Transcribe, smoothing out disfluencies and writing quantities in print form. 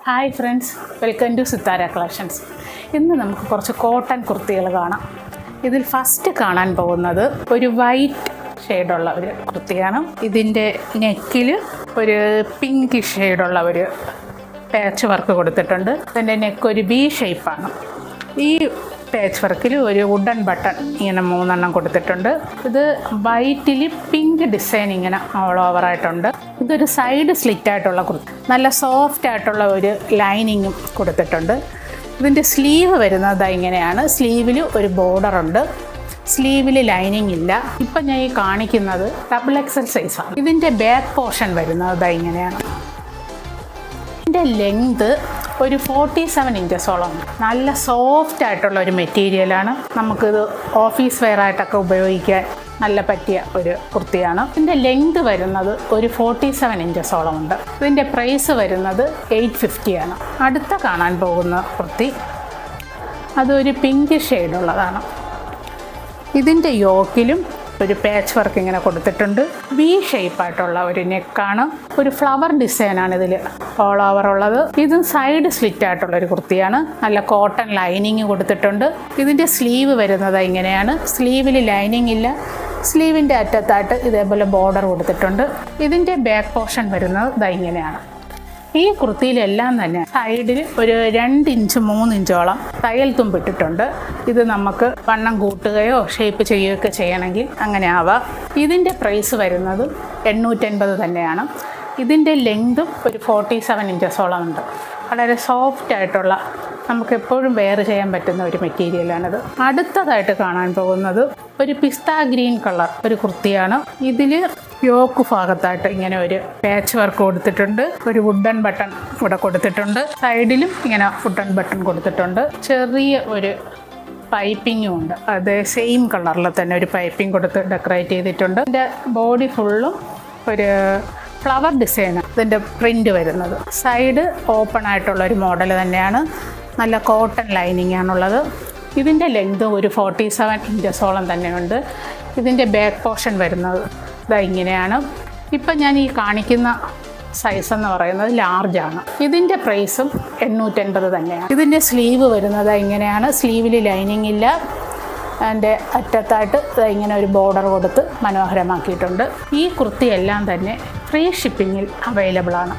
Hi friends, welcome to Sithara collections. ഇന്ന് നമുക്ക് കുറച്ച് കോട്ടൺ കുർത്തികൾ കാണാം. ഇതിൽ ഫസ്റ്റ് കാണാൻ പോകുന്നത് ഒരു വൈറ്റ് ഷെയ്ഡുള്ള ഒരു കുർത്തിയാണ്. ഇതിൻ്റെ നെക്കിൽ ഒരു പിങ്ക് ഷെയ്ഡുള്ള ഒരു പാച്ച് വർക്ക് കൊടുത്തിട്ടുണ്ട്. ഇതിൻ്റെ നെക്ക് ഒരു ബി ഷേപ്പാണ്. ഈ പാച്ച് വർക്കിൽ ഒരു വുഡൻ ബട്ടൺ ഇങ്ങനെ 3 കൊടുത്തിട്ടുണ്ട്. ഇത് വൈറ്റിൽ പിങ്ക് ഡിസൈൻ ഇങ്ങനെ ഓൾ ഓവറായിട്ടുണ്ട്. ഇതൊരു സൈഡ് സ്ലിറ്റ് ആയിട്ടുള്ള കുർത്തി, നല്ല സോഫ്റ്റ് ആയിട്ടുള്ള ഒരു ലൈനിങ്ങും കൊടുത്തിട്ടുണ്ട്. ഇതിൻ്റെ സ്ലീവ് വരുന്നത് ഇങ്ങനെയാണ്. സ്ലീവിൽ ഒരു ബോർഡറുണ്ട്, സ്ലീവിൽ ലൈനിങ് ഇല്ല. ഇപ്പം ഞാൻ ഈ കാണിക്കുന്നത് XXL സൈസാണ്. ഇതിൻ്റെ ബാക്ക് പോർഷൻ വരുന്നത് ഇങ്ങനെയാണ്. ഇതിൻ്റെ ലെങ്ത് ഒരു 47 ഇഞ്ചസോളം. നല്ല സോഫ്റ്റ് ആയിട്ടുള്ള ഒരു മെറ്റീരിയലാണ്. നമുക്കിത് ഓഫീസ് വെയർ ആയിട്ടൊക്കെ ഉപയോഗിക്കാൻ നല്ല പറ്റിയ ഒരു കുർത്തിയാണ്. ഇതിൻ്റെ ലെങ്ത് വരുന്നത് ഒരു 47 ഇഞ്ചസോളം ഉണ്ട്. ഇതിൻ്റെ പ്രൈസ് വരുന്നത് 850 ആണ്. അടുത്ത കാണാൻ പോകുന്ന കുർത്തി അതൊരു പിങ്ക് ഷെയ്ഡുള്ളതാണ്. ഇതിൻ്റെ യോക്കിലും ഒരു പാച്ച് വർക്ക് ഇങ്ങനെ കൊടുത്തിട്ടുണ്ട്. വി ഷേപ്പായിട്ടുള്ള ഒരു നെക്കാണ്. ഒരു ഫ്ലവർ ഡിസൈനാണ് ഇതിൽ ഓൾ ഓവർ ഉള്ളത്. ഇതും സൈഡ് സ്ലിറ്റ് ആയിട്ടുള്ള ഒരു കുർത്തിയാണ്. നല്ല കോട്ടൺ ലൈനിങ് കൊടുത്തിട്ടുണ്ട്. ഇതിൻ്റെ സ്ലീവ് വരുന്നത് ഇങ്ങനെയാണ്. സ്ലീവിൽ ലൈനിങ് ഇല്ല. സ്ലീവിൻ്റെ അറ്റത്തായിട്ട് ഇതേപോലെ ബോർഡർ കൊടുത്തിട്ടുണ്ട്. ഇതിൻ്റെ ബാക്ക് പോർഷൻ വരുന്നത് ഇങ്ങനെയാണ്. ഈ കുർത്തിയിലെല്ലാം തന്നെ സൈഡിൽ ഒരു 2 ഇഞ്ച് 3 ഇഞ്ചോളം തയ്യൽ തുമ്പിട്ടിട്ടുണ്ട്. ഇത് നമുക്ക് വണ്ണം കൂട്ടുകയോ ഷേപ്പ് ചെയ്യുകയൊക്കെ ചെയ്യണമെങ്കിൽ അങ്ങനെ ആവാം. ഇതിൻ്റെ പ്രൈസ് വരുന്നത് 850 തന്നെയാണ്. ഇതിൻ്റെ ലെങ്തും ഒരു 47 ഇഞ്ചസോളം ഉണ്ട്. വളരെ സോഫ്റ്റ് ആയിട്ടുള്ള, നമുക്ക് എപ്പോഴും വെയർ ചെയ്യാൻ പറ്റുന്ന ഒരു മെറ്റീരിയലാണിത്. അടുത്തതായിട്ട് കാണാൻ പോകുന്നത് ഒരു പിസ്ത ഗ്രീൻ കളർ ഒരു കുർത്തിയാണ്. ഇതിൽ യോക്ക് ഭാഗത്തായിട്ട് ഇങ്ങനെ ഒരു പാച്ച് വർക്ക് കൊടുത്തിട്ടുണ്ട്. ഒരു വുഡൻ ബട്ടൺ ഇവിടെ കൊടുത്തിട്ടുണ്ട്. സൈഡിലും ഇങ്ങനെ വുഡൻ ബട്ടൺ കൊടുത്തിട്ടുണ്ട്. ചെറിയ ഒരു പൈപ്പിങ്ങും ഉണ്ട്. അത് സെയിം കളറിൽ തന്നെ ഒരു പൈപ്പിംഗ് കൊടുത്ത് ഡെക്കറേറ്റ് ചെയ്തിട്ടുണ്ട്. ഇതിൻ്റെ ബോഡി ഫുള്ളും ഒരു ഫ്ലവർ ഡിസൈനാണ് ഇതിൻ്റെ പ്രിൻ്റ് വരുന്നത്. സൈഡ് ഓപ്പൺ ആയിട്ടുള്ള ഒരു മോഡൽ തന്നെയാണ്. നല്ല കോട്ടൺ ലൈനിങ് ആണുള്ളത്. ഇതിൻ്റെ ലെങ്ത് ഒരു 47 ഇഞ്ചസോളം തന്നെയുണ്ട്. ഇതിൻ്റെ ബാക്ക് പോർഷൻ വരുന്നത് ഇങ്ങനെയാണ്. ഇപ്പം ഞാൻ ഈ കാണിക്കുന്ന സൈസ് എന്ന് പറയുന്നത് ലാർജാണ്. ഇതിൻ്റെ പ്രൈസും 850 തന്നെയാണ്. ഇതിൻ്റെ സ്ലീവ് വരുന്നത് ഇങ്ങനെയാണ്. സ്ലീവിൽ ലൈനിങ് ഇല്ല. അതിൻ്റെ അറ്റത്തായിട്ട് ഇങ്ങനെ ഒരു ബോർഡർ കൊടുത്ത് മനോഹരമാക്കിയിട്ടുണ്ട്. ഈ കുർത്തിയെല്ലാം തന്നെ ഫ്രീ ഷിപ്പിങ്ങിൽ അവൈലബിളാണ്.